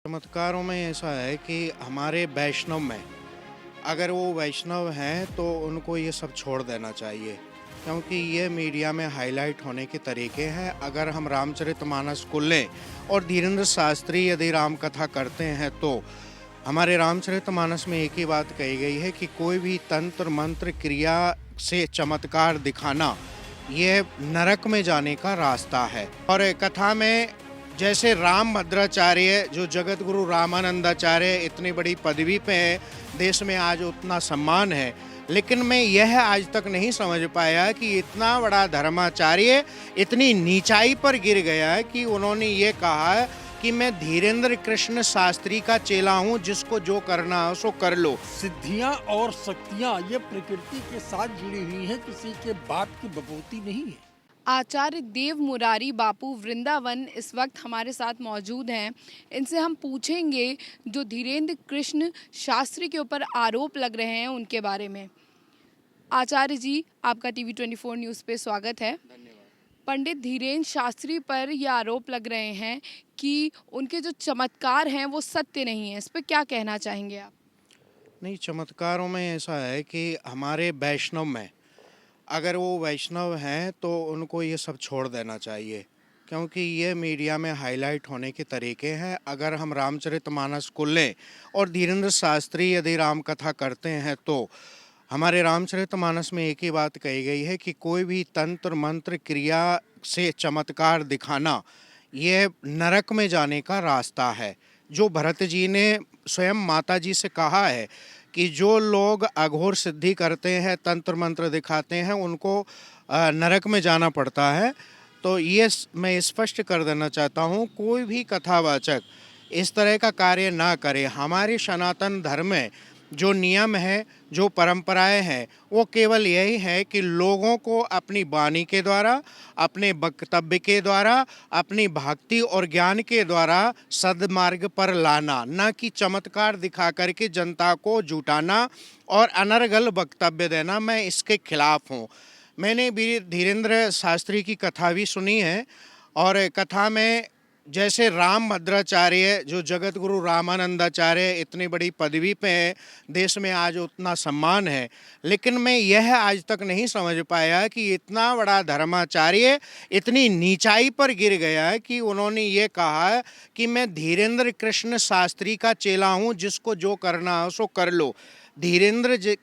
चमत्कारों में ऐसा है कि हमारे वैष्णव में अगर वो वैष्णव हैं तो उनको ये सब छोड़ देना चाहिए, क्योंकि ये मीडिया में हाईलाइट होने के तरीके हैं। अगर हम रामचरितमानस को लें और धीरेन्द्र शास्त्री यदि राम कथा करते हैं तो हमारे रामचरितमानस में एक ही बात कही गई है कि कोई भी तंत्र मंत्र क्रिया से चमत्कार दिखाना ये नरक में जाने का रास्ता है। और कथा में जैसे राम भद्राचार्य जो जगत गुरु रामानंदाचार्य इतनी बड़ी पदवी पे है, देश में आज उतना सम्मान है, लेकिन मैं यह आज तक नहीं समझ पाया कि इतना बड़ा धर्माचार्य इतनी नीचाई पर गिर गया है कि उन्होंने ये कहा है कि मैं धीरेन्द्र कृष्ण शास्त्री का चेला हूँ, जिसको जो करना हो सो कर लो। सिद्धियां और शक्तियां ये प्रकृति के साथ जुड़ी हुई हैं, किसी के बाप की बपौती नहीं है। आचार्य देव मुरारी बापू वृंदावन इस वक्त हमारे साथ मौजूद हैं। इनसे हम पूछेंगे जो धीरेन्द्र कृष्ण शास्त्री के ऊपर आरोप लग रहे हैं उनके बारे में। आचार्य जी, आपका टीवी 24 न्यूज़ पे स्वागत है। पंडित धीरेन्द्र शास्त्री पर ये आरोप लग रहे हैं कि उनके जो चमत्कार हैं वो सत्य नहीं है, इस पर क्या कहना चाहेंगे आप? नहीं, चमत्कारों में ऐसा है कि हमारे वैष्णव में अगर वो वैष्णव हैं तो उनको ये सब छोड़ देना चाहिए, क्योंकि ये मीडिया में हाईलाइट होने के तरीके हैं। अगर हम रामचरितमानस को लें और धीरेन्द्र शास्त्री यदि राम कथा करते हैं तो हमारे रामचरितमानस में एक ही बात कही गई है कि कोई भी तंत्र मंत्र क्रिया से चमत्कार दिखाना ये नरक में जाने का रास्ता है। जो भरत जी ने स्वयं माता जी से कहा है कि जो लोग अघोर सिद्धि करते हैं, तंत्र मंत्र दिखाते हैं, उनको नरक में जाना पड़ता है। तो ये मैं स्पष्ट कर देना चाहता हूँ, कोई भी कथावाचक इस तरह का कार्य ना करे। हमारे सनातन धर्म में जो नियम है, जो परंपराएं हैं, वो केवल यही है कि लोगों को अपनी वाणी के द्वारा, अपने वक्तव्य के द्वारा, अपनी भक्ति और ज्ञान के द्वारा सद्मार्ग पर लाना, न कि चमत्कार दिखा करके जनता को जुटाना और अनर्गल वक्तव्य देना। मैं इसके खिलाफ हूँ। मैंने भी धीरेन्द्र शास्त्री की कथा भी सुनी है, और कथा में जैसे राम भद्राचार्य जो जगत गुरु रामानंदाचार्य इतनी बड़ी पदवी पे है, देश में आज उतना सम्मान है, लेकिन मैं यह आज तक नहीं समझ पाया कि इतना बड़ा धर्माचार्य इतनी नीचाई पर गिर गया है कि उन्होंने ये कहा है कि मैं धीरेन्द्र कृष्ण शास्त्री का चेला हूँ, जिसको जो करना हो सो कर लो। धीरेन्द्र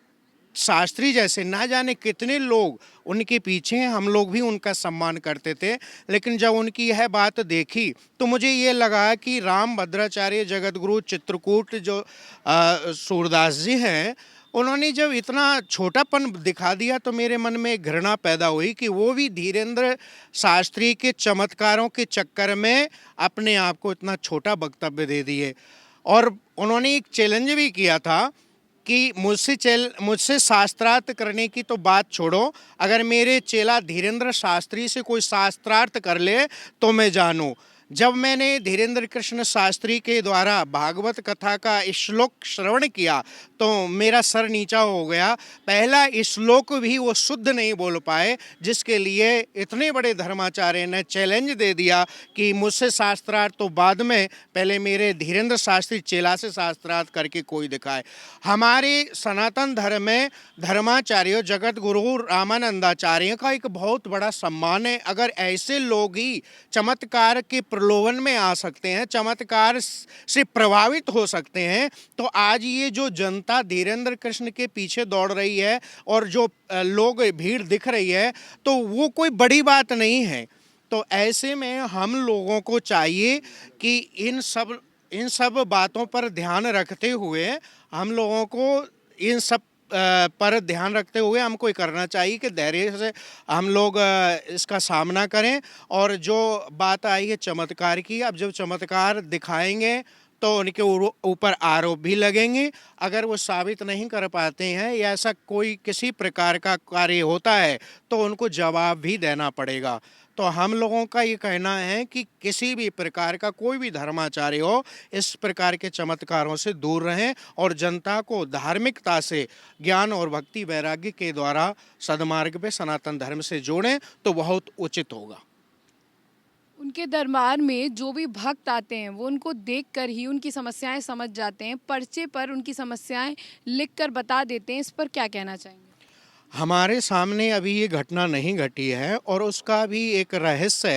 शास्त्री जैसे ना जाने कितने लोग उनके पीछे हैं, हम लोग भी उनका सम्मान करते थे, लेकिन जब उनकी यह बात देखी तो मुझे ये लगा कि राम भद्राचार्य जगत गुरु चित्रकूट जो सूरदास जी हैं, उन्होंने जब इतना छोटापन दिखा दिया तो मेरे मन में घृणा पैदा हुई कि वो भी धीरेन्द्र शास्त्री के चमत्कारों के चक्कर में अपने आप को इतना छोटा वक्तव्य दे दिए। और उन्होंने एक चैलेंज भी किया था कि मुझसे शास्त्रार्थ करने की तो बात छोड़ो, अगर मेरे चेला धीरेन्द्र शास्त्री से कोई शास्त्रार्थ कर ले तो मैं जानूं। जब मैंने धीरेन्द्र कृष्ण शास्त्री के द्वारा भागवत कथा का श्लोक श्रवण किया तो मेरा सर नीचा हो गया। पहला श्लोक भी वो शुद्ध नहीं बोल पाए, जिसके लिए इतने बड़े धर्माचार्य ने चैलेंज दे दिया कि मुझसे शास्त्रार्थ तो बाद में, पहले मेरे धीरेन्द्र शास्त्री चेला से शास्त्रार्थ करके कोई दिखाए। हमारे सनातन धर्म में धर्माचार्य जगत गुरु रामानंदाचार्य का एक बहुत बड़ा सम्मान है। अगर ऐसे लोग ही चमत्कार के प्रलोभन में आ सकते हैं, चमत्कार से प्रभावित हो सकते हैं, तो आज ये जो जनता धीरेन्द्र कृष्ण के पीछे दौड़ रही है और जो लोग भीड़ दिख रही है, तो वो कोई बड़ी बात नहीं है। तो ऐसे में हम लोगों को चाहिए कि इन सब बातों पर ध्यान रखते हुए हम लोगों को इन सब पर ध्यान रखते हुए हमको ये करना चाहिए कि धैर्य से हम लोग इसका सामना करें। और जो बात आई है चमत्कार की, अब जब चमत्कार दिखाएंगे तो उनके ऊपर आरोप भी लगेंगे। अगर वो साबित नहीं कर पाते हैं या ऐसा कोई किसी प्रकार का कार्य होता है तो उनको जवाब भी देना पड़ेगा। तो हम लोगों का ये कहना है कि किसी भी प्रकार का कोई भी धर्माचार्य हो, इस प्रकार के चमत्कारों से दूर रहें और जनता को धार्मिकता से, ज्ञान और भक्ति वैराग्य के द्वारा सद्मार्ग पे, सनातन धर्म से जोड़ें तो बहुत उचित होगा। उनके दरबार में जो भी भक्त आते हैं वो उनको देखकर ही उनकी समस्याएं समझ जाते हैं, पर्चे पर उनकी समस्याएं लिखकर बता देते हैं। इस पर क्या कहना चाहेंगे? हमारे सामने अभी ये घटना नहीं घटी है और उसका भी एक रहस्य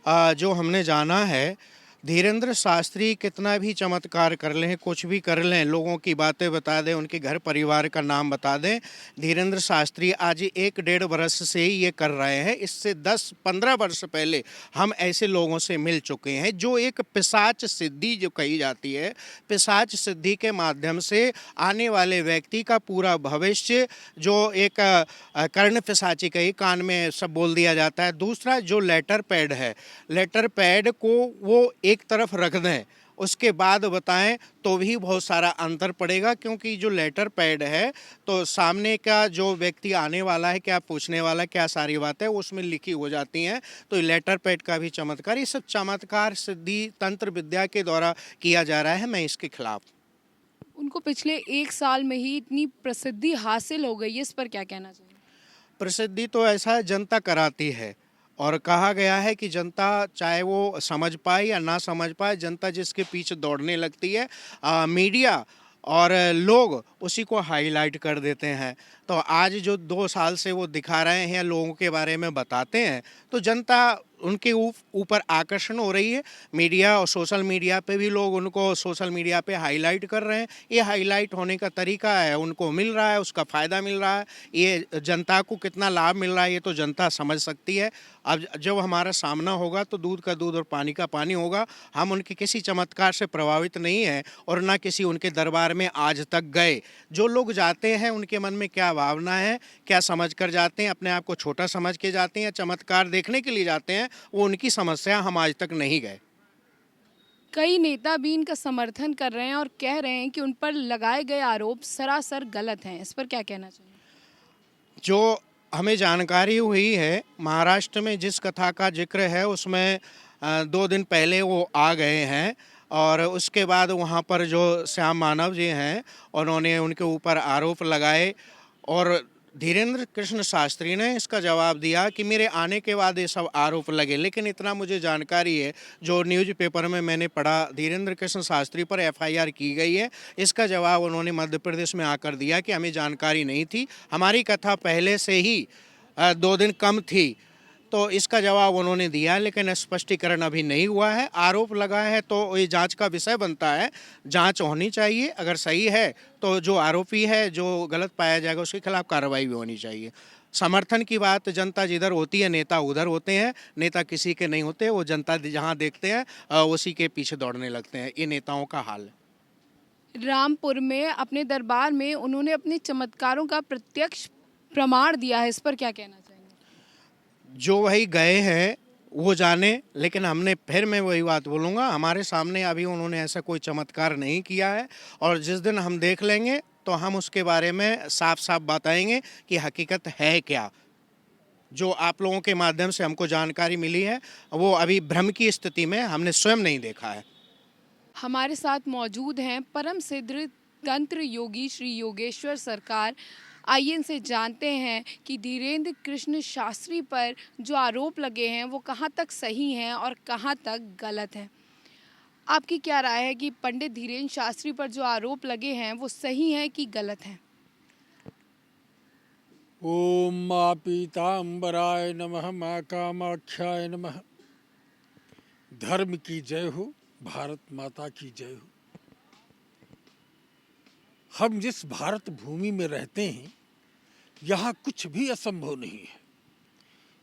है जो हमने जाना है। धीरेंद्र शास्त्री कितना भी चमत्कार कर लें, कुछ भी कर लें, लोगों की बातें बता दें, उनके घर परिवार का नाम बता दें, धीरेंद्र शास्त्री आज 1 डेढ़ वर्ष से ही ये कर रहे हैं। इससे 10-15 वर्ष पहले हम ऐसे लोगों से मिल चुके हैं जो एक पिशाच सिद्धि जो कही जाती है, पिशाच सिद्धि के माध्यम से आने वाले व्यक्ति का पूरा भविष्य जो एक कर्ण पिशाची का ही कान में सब बोल दिया जाता है। दूसरा जो लेटर पैड है, लेटर पैड को वो एक तरफ रख दें, उसके बाद बताएं तो भी बहुत सारा अंतर पड़ेगा, क्योंकि जो लेटर पैड है तो सामने का जो व्यक्ति आने वाला है, क्या पूछने वाला, क्या सारी बातें उसमें लिखी हो जाती हैं। तो लेटर पैड का भी चमत्कार, ये सब चमत्कार सिद्धि तंत्र विद्या के द्वारा किया जा रहा है। मैं इसके खिलाफ। उनको पिछले 1 साल में ही इतनी प्रसिद्धि हासिल हो गई है, इस पर क्या कहना चाहिए? प्रसिद्धि तो ऐसा है, जनता कराती है और कहा गया है कि जनता चाहे वो समझ पाए या ना समझ पाए, जनता जिसके पीछे दौड़ने लगती है, मीडिया और लोग उसी को हाईलाइट कर देते हैं। तो आज जो 2 साल से वो दिखा रहे हैं, लोगों के बारे में बताते हैं, तो जनता उनके ऊपर आकर्षण हो रही है। मीडिया और सोशल मीडिया पे भी लोग उनको सोशल मीडिया पे हाईलाइट कर रहे हैं। ये हाईलाइट होने का तरीका है, उनको मिल रहा है, उसका फ़ायदा मिल रहा है। ये जनता को कितना लाभ मिल रहा है ये तो जनता समझ सकती है। अब जब हमारा सामना होगा तो दूध का दूध और पानी का पानी होगा। हम उनके किसी चमत्कार से प्रभावित नहीं हैं और ना किसी उनके दरबार में आज तक गए। जो लोग जाते हैं उनके मन में क्या भावना है, क्या समझ कर जाते हैं, अपने आप को छोटा समझ के जाते हैं या चमत्कार देखने के लिए जाते हैं, वो उनकी समस्या। हम आज तक नहीं गए। कई नेता भी इनका समर्थन कर रहे हैं और कह रहे हैं कि उन पर लगाए गए आरोप सरासर गलत हैं। इस पर क्या कहना चाहिए? जो हमें जानकारी हुई है, महाराष्ट्र में जिस कथा का जिक्र है उसमें 2 दिन पहले वो आ गए हैं और उसके बाद वहाँ पर जो श्याम मानव जी हैं उन्होंने उनके ऊपर आरोप लगाए और धीरेंद्र कृष्ण शास्त्री ने इसका जवाब दिया कि मेरे आने के बाद ये सब आरोप लगे। लेकिन इतना मुझे जानकारी है, जो न्यूज़पेपर में मैंने पढ़ा, धीरेंद्र कृष्ण शास्त्री पर एफआईआर की गई है। इसका जवाब उन्होंने मध्य प्रदेश में आकर दिया कि हमें जानकारी नहीं थी, हमारी कथा पहले से ही 2 दिन कम थी। तो इसका जवाब उन्होंने दिया, लेकिन स्पष्टीकरण अभी नहीं हुआ है। आरोप लगा है तो ये जांच का विषय बनता है, जांच होनी चाहिए। अगर सही है तो जो आरोपी है, जो गलत पाया जाएगा, उसके खिलाफ कार्रवाई भी होनी चाहिए। समर्थन की बात जनता जिधर होती है नेता उधर होते हैं, नेता किसी के नहीं होते, वो जनता जहाँ देखते हैं उसी के पीछे दौड़ने लगते हैं। ये नेताओं का हाल है। रामपुर में अपने दरबार में उन्होंने अपने चमत्कारों का प्रत्यक्ष प्रमाण दिया है, इस पर क्या कहना चाहेंगे? जो वही गए हैं वो जाने, लेकिन हमने फिर मैं वही बात बोलूँगा, हमारे सामने अभी उन्होंने ऐसा कोई चमत्कार नहीं किया है और जिस दिन हम देख लेंगे तो हम उसके बारे में साफ साफ बताएंगे कि हकीकत है क्या। जो आप लोगों के माध्यम से हमको जानकारी मिली है वो अभी भ्रम की स्थिति में, हमने स्वयं नहीं देखा है। हमारे साथ मौजूद हैं परम सिद्ध तंत्र योगी श्री योगेश्वर सरकार। आइए इनसे जानते हैं कि धीरेंद्र कृष्ण शास्त्री पर जो आरोप लगे हैं वो कहाँ तक सही हैं और कहाँ तक गलत हैं। आपकी क्या राय है कि पंडित धीरेंद्र शास्त्री पर जो आरोप लगे हैं वो सही हैं कि गलत हैं? ओम माँ पीताम्बराय नमः, माँ कामाख्याय नमः। धर्म की जय हो, भारत माता की जय हो। हम जिस भारत भूमि में रहते हैं यहाँ कुछ भी असंभव नहीं है।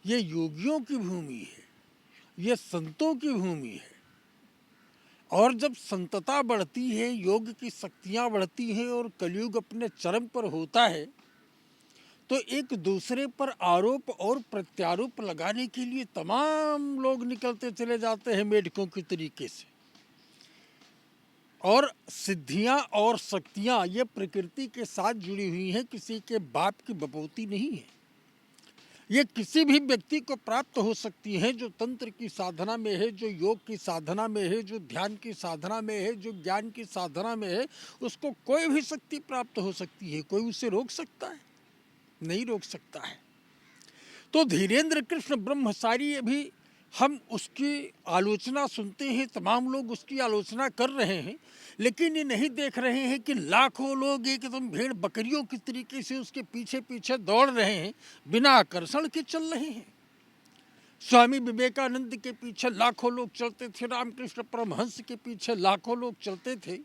ये योगियों की भूमि है, ये संतों की भूमि है। और जब संतता बढ़ती है, योग की शक्तियाँ बढ़ती हैं और कलयुग अपने चरम पर होता है, तो एक दूसरे पर आरोप और प्रत्यारोप लगाने के लिए तमाम लोग निकलते चले जाते हैं मेढकों की तरीके से। और सिद्धियां और शक्तियां ये प्रकृति के साथ जुड़ी हुई हैं, किसी के बाप की बपौती नहीं है। ये किसी भी व्यक्ति को प्राप्त हो सकती है जो तंत्र की साधना में है, जो योग की साधना में है, जो ध्यान की साधना में है, जो ज्ञान की साधना में है, उसको कोई भी शक्ति प्राप्त हो सकती है। कोई उसे रोक सकता है? नहीं रोक सकता है। तो धीरेंद्र कृष्ण ब्रह्मचारी भी हम उसकी आलोचना सुनते हैं, तमाम लोग उसकी आलोचना कर रहे हैं, लेकिन ये नहीं देख रहे हैं कि लाखों लोग एकदम भेड़ बकरियों की तरीके से उसके पीछे पीछे दौड़ रहे हैं, बिना आकर्षण के चल रहे हैं। स्वामी विवेकानंद के पीछे लाखों लोग चलते थे, रामकृष्ण परमहंस के पीछे लाखों लोग चलते थे।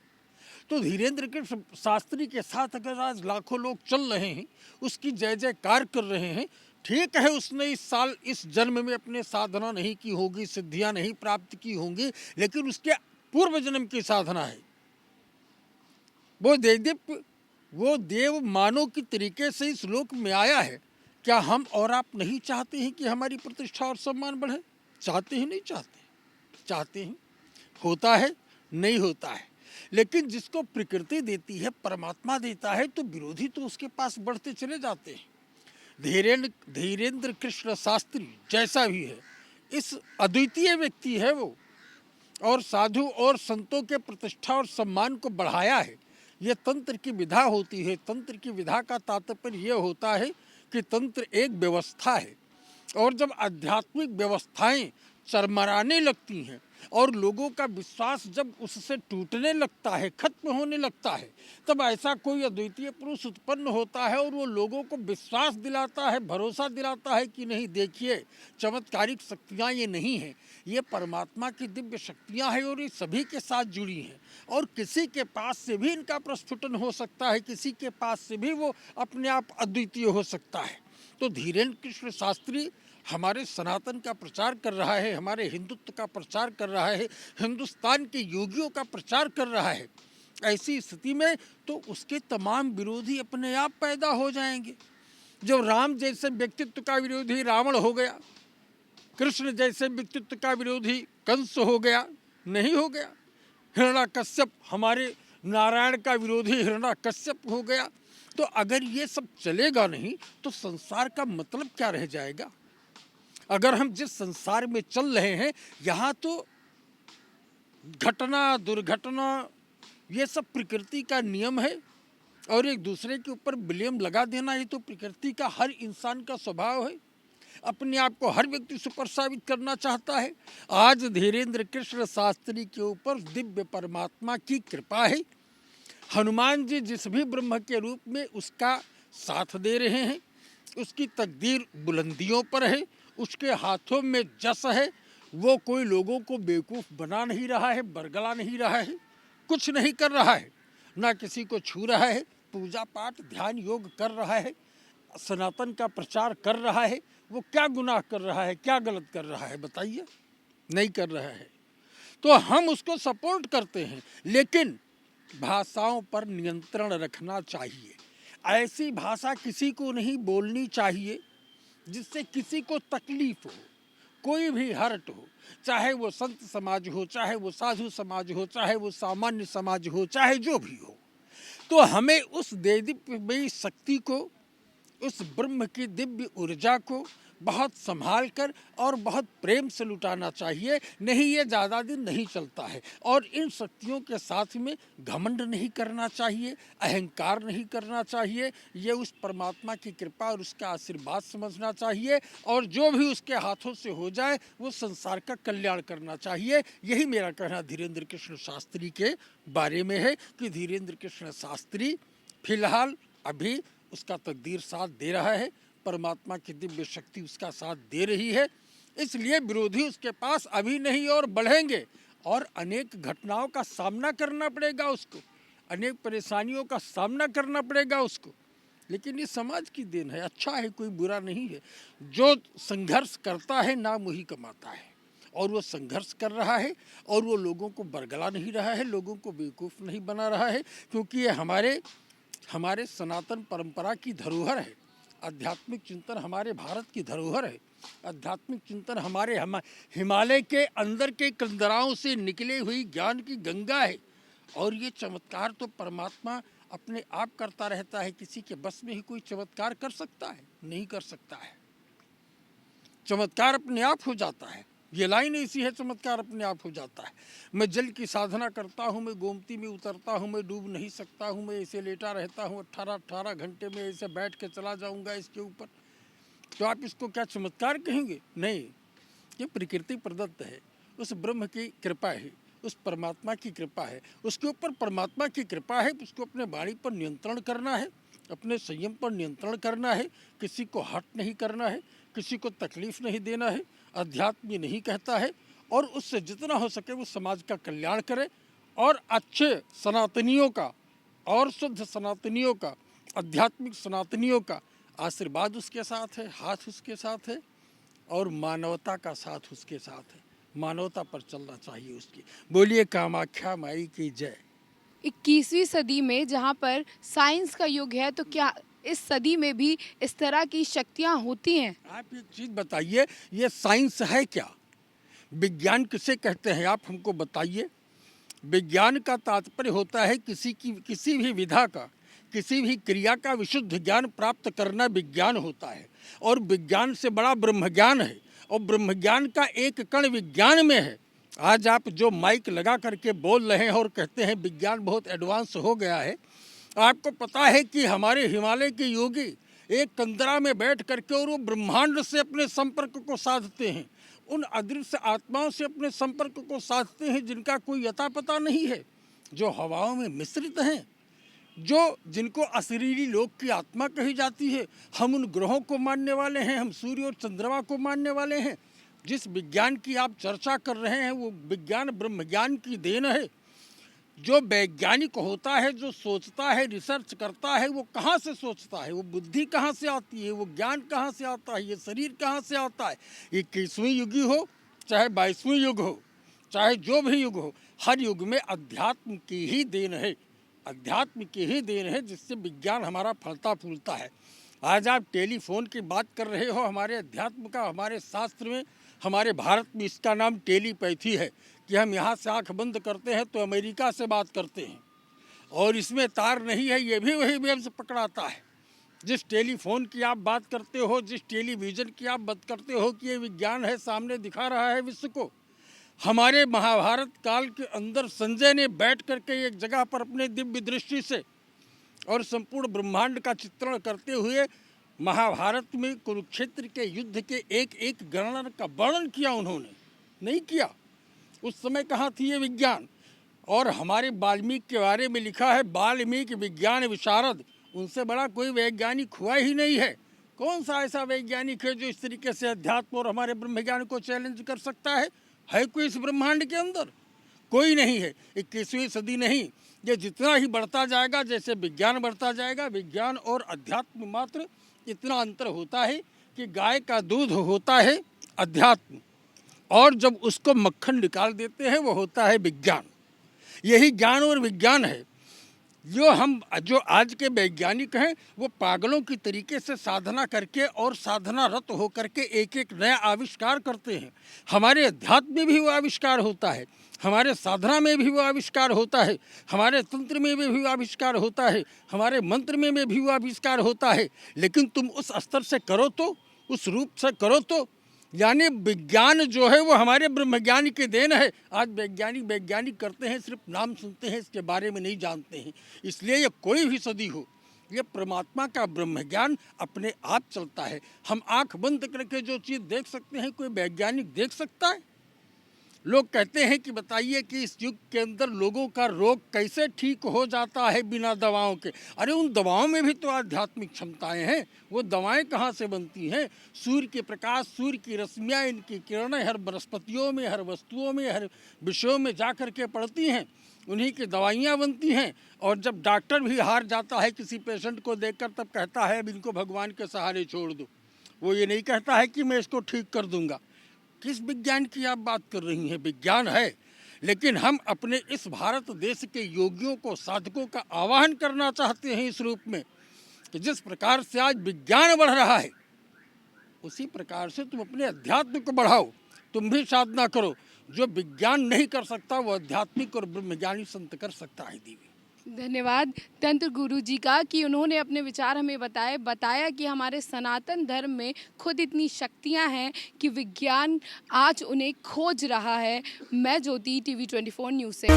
तो धीरेन्द्र कृष्ण शास्त्री के साथ अगर आज लाखों लोग चल रहे हैं, उसकी जय जयकार कर रहे हैं, ठीक है उसने इस साल इस जन्म में अपने साधना नहीं की होगी, सिद्धियां नहीं प्राप्त की होंगी, लेकिन उसके पूर्व जन्म की साधना है। वो देव मानव की तरीके से इस लोक में आया है। क्या हम और आप नहीं चाहते हैं कि हमारी प्रतिष्ठा और सम्मान बढ़े? चाहते हैं? नहीं चाहते? चाहते हैं। होता है? नहीं होता है। लेकिन जिसको प्रकृति देती है, परमात्मा देता है, तो विरोधी तो उसके पास बढ़ते चले जाते हैं। धीरेन्द्र कृष्ण शास्त्री जैसा भी है, इस अद्वितीय व्यक्ति है वो, और साधु और संतों के प्रतिष्ठा और सम्मान को बढ़ाया है। ये तंत्र की विधा होती है। तंत्र की विधा का तात्पर्य ये होता है कि तंत्र एक व्यवस्था है, और जब आध्यात्मिक व्यवस्थाएं चरमराने लगती हैं और लोगों का विश्वास जब उससे टूटने लगता है, खत्म होने लगता है, तब ऐसा कोई अद्वितीय पुरुष उत्पन्न होता है और वो लोगों को विश्वास दिलाता है, भरोसा दिलाता है कि नहीं देखिए, चमत्कारिक शक्तियाँ ये नहीं हैं, ये परमात्मा की दिव्य शक्तियाँ हैं और ये सभी के साथ जुड़ी हैं, और किसी के पास से भी इनका प्रस्फुटन हो सकता है, किसी के पास से भी वो अपने आप अद्वितीय हो सकता है। तो धीरेन्द्र कृष्ण शास्त्री हमारे सनातन का प्रचार कर रहा है, हमारे हिंदुत्व का प्रचार कर रहा है, हिंदुस्तान के योगियों का प्रचार कर रहा है। ऐसी स्थिति में तो उसके तमाम विरोधी अपने आप पैदा हो जाएंगे। जब राम जैसे व्यक्तित्व का विरोधी रावण हो गया, कृष्ण जैसे व्यक्तित्व का विरोधी कंस हो गया, नहीं हो गया, हिरण्याकश्यप हमारे नारायण का विरोधी हिरण्याकश्यप हो गया, तो अगर ये सब चलेगा नहीं तो संसार का मतलब क्या रह जाएगा? अगर हम जिस संसार में चल रहे हैं, यहाँ तो घटना दुर्घटना ये सब प्रकृति का नियम है, और एक दूसरे के ऊपर ब्लेम लगा देना ये तो प्रकृति का हर इंसान का स्वभाव है। अपने आप को हर व्यक्ति सुपर साबित करना चाहता है। आज धीरेन्द्र कृष्ण शास्त्री के ऊपर दिव्य परमात्मा की कृपा है। हनुमान जी जिस भी ब्रह्म के रूप में उसका साथ दे रहे हैं, उसकी तकदीर बुलंदियों पर है, उसके हाथों में जस है। वो कोई लोगों को बेवकूफ़ बना नहीं रहा है, बरगला नहीं रहा है, कुछ नहीं कर रहा है, ना किसी को छू रहा है, पूजा पाठ ध्यान योग कर रहा है, सनातन का प्रचार कर रहा है। वो क्या गुनाह कर रहा है, क्या गलत कर रहा है बताइए? नहीं कर रहा है। तो हम उसको सपोर्ट करते हैं, लेकिन भाषाओं पर नियंत्रण रखना चाहिए। ऐसी भाषा किसी को नहीं बोलनी चाहिए जिससे किसी को तकलीफ हो, कोई भी हर्ट हो, चाहे वो संत समाज हो, चाहे वो साधु समाज हो, चाहे वो सामान्य समाज हो, चाहे जो भी हो। तो हमें उस देदीप्यमयी शक्ति को, उस ब्रह्म की दिव्य ऊर्जा को बहुत संभाल कर और बहुत प्रेम से लुटाना चाहिए, नहीं ये ज़्यादा दिन नहीं चलता है। और इन शक्तियों के साथ में घमंड नहीं करना चाहिए, अहंकार नहीं करना चाहिए, ये उस परमात्मा की कृपा और उसका आशीर्वाद समझना चाहिए, और जो भी उसके हाथों से हो जाए वो संसार का कल्याण करना चाहिए। यही मेरा कहना धीरेन्द्र कृष्ण शास्त्री के बारे में है कि धीरेन्द्र कृष्ण शास्त्री फिलहाल अभी उसका तकदीर साथ दे रहा है, परमात्मा की दिव्य शक्ति उसका साथ दे रही है, इसलिए विरोधी उसके पास अभी नहीं और बढ़ेंगे, और अनेक घटनाओं का सामना करना पड़ेगा उसको, अनेक परेशानियों का सामना करना पड़ेगा उसको। लेकिन ये समाज की देन है, अच्छा है, कोई बुरा नहीं है। जो संघर्ष करता है नाम वही कमाता है, और वो संघर्ष कर रहा है, और वो लोगों को बरगला नहीं रहा है, लोगों को बेवकूफ़ नहीं बना रहा है, क्योंकि ये हमारे सनातन परंपरा की धरोहर है। आध्यात्मिक चिंतन हमारे भारत की धरोहर है। आध्यात्मिक चिंतन हमारे हिमालय के अंदर के कंदराओं से निकले हुई ज्ञान की गंगा है, और ये चमत्कार तो परमात्मा अपने आप करता रहता है। किसी के बस में ही कोई चमत्कार कर सकता है? नहीं कर सकता है। चमत्कार अपने आप हो जाता है, ये लाइन ऐसी है, चमत्कार अपने आप हो जाता है। मैं जल की साधना करता हूँ, मैं गोमती में उतरता हूँ, मैं डूब नहीं सकता हूँ, मैं ऐसे लेटा रहता हूँ 18 घंटे में ऐसे बैठ के चला जाऊँगा इसके ऊपर, तो आप इसको क्या चमत्कार कहेंगे? नहीं, ये प्रकृति प्रदत्त है, उस ब्रह्म की कृपा है, उस परमात्मा की कृपा है, उसके ऊपर परमात्मा की कृपा है। उसको अपने वाणी पर नियंत्रण करना है, अपने संयम पर नियंत्रण करना है, किसी को हट नहीं करना है, किसी को तकलीफ नहीं देना है। अध्यात्म ये नहीं कहता है, और उससे जितना हो सके वो समाज का कल्याण करे, और अच्छे सनातनियों का और शुद्ध सनातनियों का, आध्यात्मिक सनातनियों का आशीर्वाद उसके साथ है, हाथ उसके साथ है, और मानवता का साथ उसके साथ है। मानवता पर चलना चाहिए उसकी। बोलिए कामाख्या माई की जय। 21वीं सदी में जहाँ पर साइंस का युग है, तो क्या इस सदी में भी इस तरह की शक्तियाँ होती हैं? आप एक चीज़ बताइए, ये साइंस है क्या? विज्ञान किसे कहते हैं आप हमको बताइए। विज्ञान का तात्पर्य होता है किसी भी विधा का, किसी भी क्रिया का विशुद्ध ज्ञान प्राप्त करना विज्ञान होता है। और विज्ञान से बड़ा ब्रह्म ज्ञान है, और ब्रह्म ज्ञान का एक कण विज्ञान में है। आज आप जो माइक लगा करके बोल रहे हैं और कहते हैं विज्ञान बहुत एडवांस हो गया है, आपको पता है कि हमारे हिमालय के योगी एक कंदरा में बैठ करके और वो ब्रह्मांड से अपने संपर्क को साधते हैं, उन अदृश्य आत्माओं से अपने संपर्क को साधते हैं जिनका कोई अता पता नहीं है, जो हवाओं में मिश्रित हैं, जो जिनको अशरीरी लोक की आत्मा कही जाती है। हम उन ग्रहों को मानने वाले हैं, हम सूर्य और चंद्रमा को मानने वाले हैं। जिस विज्ञान की आप चर्चा कर रहे हैं वो विज्ञान ब्रह्म ज्ञान की देन है। जो वैज्ञानिक होता है, जो सोचता है, रिसर्च करता है, वो कहाँ से सोचता है, वो बुद्धि कहाँ से आती है, वो ज्ञान कहाँ से आता है, ये शरीर कहाँ से आता है। 21वीं युग हो चाहे 22वीं युग हो, चाहे जो भी युग हो, हर युग में अध्यात्म की ही देन है, अध्यात्म की ही देन है, जिससे विज्ञान हमारा फलता फूलता है। आज आप टेलीफोन की बात कर रहे हो, हमारे अध्यात्म का, हमारे शास्त्र में, हमारे भारत में इसका नाम टेलीपैथी है कि हम यहाँ से आंख बंद करते हैं तो अमेरिका से बात करते हैं, और इसमें तार नहीं है, ये भी वही वेव से पकड़ाता है। जिस टेलीफोन की आप बात करते हो, जिस टेलीविज़न की आप बात करते हो कि ये विज्ञान है, सामने दिखा रहा है विश्व को। हमारे महाभारत काल के अंदर संजय ने बैठ करके एक जगह पर अपने दिव्य दृष्टि से और संपूर्ण ब्रह्मांड का चित्रण करते हुए महाभारत में कुरुक्षेत्र के युद्ध के एक एक गणना का वर्णन किया। उन्होंने नहीं किया, उस समय कहाँ थी ये विज्ञान। और हमारे वाल्मीकि के बारे में लिखा है, वाल्मीकि विज्ञान विशारद, उनसे बड़ा कोई वैज्ञानिक हुआ ही नहीं है। कौन सा ऐसा वैज्ञानिक है जो इस तरीके से अध्यात्म और हमारे ब्रह्म ज्ञान को चैलेंज कर सकता है? है कोई इस ब्रह्मांड के अंदर? कोई नहीं है। 21वीं सदी नहीं, ये जितना ही बढ़ता जाएगा, जैसे विज्ञान बढ़ता जाएगा, विज्ञान और अध्यात्म मात्र इतना अंतर होता है कि गाय का दूध होता है अध्यात्म, और जब उसको मक्खन निकाल देते हैं वो होता है विज्ञान। यही ज्ञान और विज्ञान है। जो आज के वैज्ञानिक हैं वो पागलों की तरीके से साधना करके और साधना रत हो करके एक एक नया आविष्कार करते हैं। हमारे अध्यात्म में भी वो आविष्कार होता है, हमारे साधना में भी वो आविष्कार होता है, हमारे तंत्र में भी वो आविष्कार होता है, हमारे मंत्र में भी वो आविष्कार होता है। लेकिन तुम उस स्तर से करो तो, उस रूप से करो तो, यानी विज्ञान जो है वो हमारे ब्रह्म ज्ञान की देन है। आज वैज्ञानिक करते हैं, सिर्फ नाम सुनते हैं, इसके बारे में नहीं जानते हैं। इसलिए ये कोई भी सदी हो, ये परमात्मा का ब्रह्म ज्ञान अपने आप चलता है। हम आंख बंद करके जो चीज़ देख सकते हैं कोई वैज्ञानिक देख सकता है? लोग कहते हैं कि बताइए कि इस युग के अंदर लोगों का रोग कैसे ठीक हो जाता है बिना दवाओं के। अरे उन दवाओं में भी तो आध्यात्मिक क्षमताएं हैं, वो दवाएं कहाँ से बनती हैं? सूर्य के प्रकाश, सूर्य की रश्मियाँ, इनकी किरणें हर वनस्पतियों में, हर वस्तुओं में, हर विषयों में जा कर के पड़ती हैं, उन्हीं की दवाइयाँ बनती हैं। और जब डॉक्टर भी हार जाता है किसी पेशेंट को देखकर, तब कहता है अब इनको भगवान के सहारे छोड़ दो। वो ये नहीं कहता है कि मैं इसको ठीक कर दूंगा। किस विज्ञान की आप बात कर रही हैं? विज्ञान है, लेकिन हम अपने इस भारत देश के योगियों को, साधकों का आवाहन करना चाहते हैं इस रूप में कि जिस प्रकार से आज विज्ञान बढ़ रहा है उसी प्रकार से तुम अपने अध्यात्म को बढ़ाओ, तुम भी साधना करो। जो विज्ञान नहीं कर सकता वो आध्यात्मिक और ब्रह्मज्ञानी संत कर सकता है। दीदी धन्यवाद तंत्र गुरु जी का कि उन्होंने अपने विचार हमें बताया कि हमारे सनातन धर्म में खुद इतनी शक्तियां हैं कि विज्ञान आज उन्हें खोज रहा है। मैं ज्योति, TV 24 न्यूज़ से।